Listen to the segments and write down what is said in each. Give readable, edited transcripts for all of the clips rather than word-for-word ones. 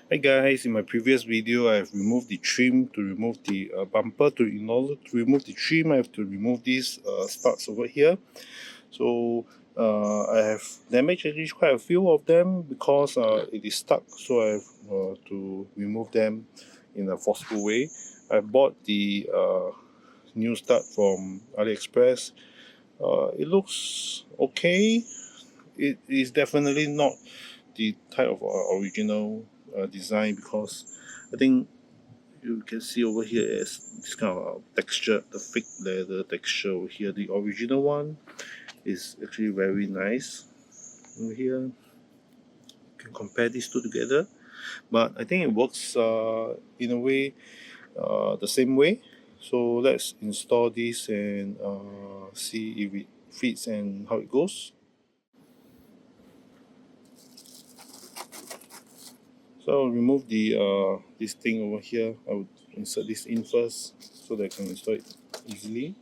Hi guys, in my previous video I have removed the trim to remove the bumper. In order to remove the trim, I have to remove these studs over here. So I have damaged actually quite a few of them because it is stuck, so I have to remove them in a forceful way. I bought the new stud from AliExpress. It looks okay. It is definitely not the type of original design, because I think you can see over here is this kind of texture, the fake leather texture over here. The original one is actually very nice. Over here, you can compare these two together, but I think it works in a way the same way. So let's install this and see if it fits and how it goes. So I'll remove the this thing over here. I would insert this in first so that I can install it easily,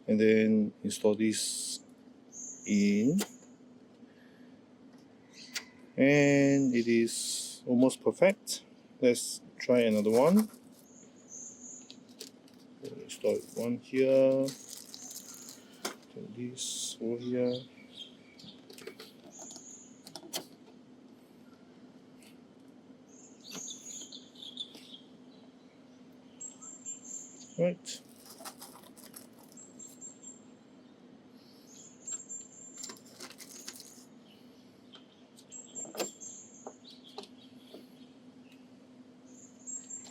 and then install this in, and it is almost perfect. Let's try another one. Install one here, this over here. Right.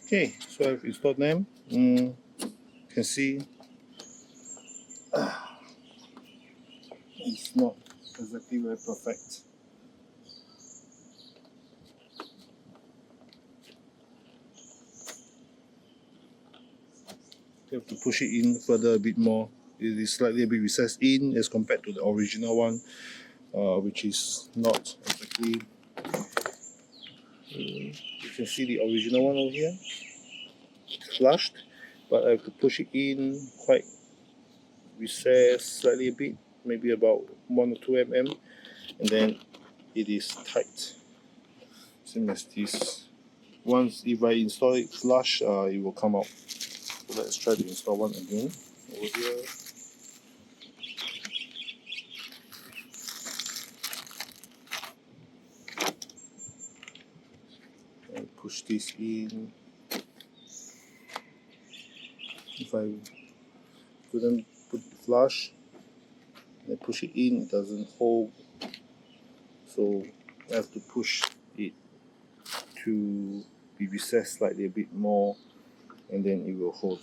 Okay, so I've installed them. You can see it's not exactly very perfect. You have to push it in further a bit more. It is slightly a bit recessed in as compared to the original one, which is not exactly. You can see the original one over here, flushed, but I have to push it in quite recessed slightly a bit, maybe about 1 or 2 mm, and then it is tight. Same as this. Once if I install it flush, it will come out. So let's try to install one again over here. And push this in. If I couldn't put it flush, and I push it in, it doesn't hold. So I have to push it to be recessed slightly a bit more, and then it will hold.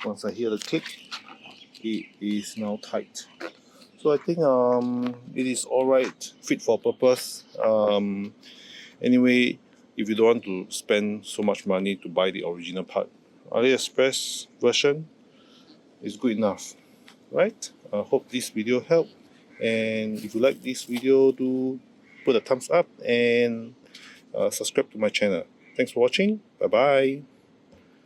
Once I hear the click, it is now tight. So I think it is alright, fit for purpose. Anyway, if you don't want to spend so much money to buy the original part, AliExpress version is good enough, right? I hope this video helped, and if you like this video, do put a thumbs up and subscribe to my channel. Thanks for watching. Bye bye.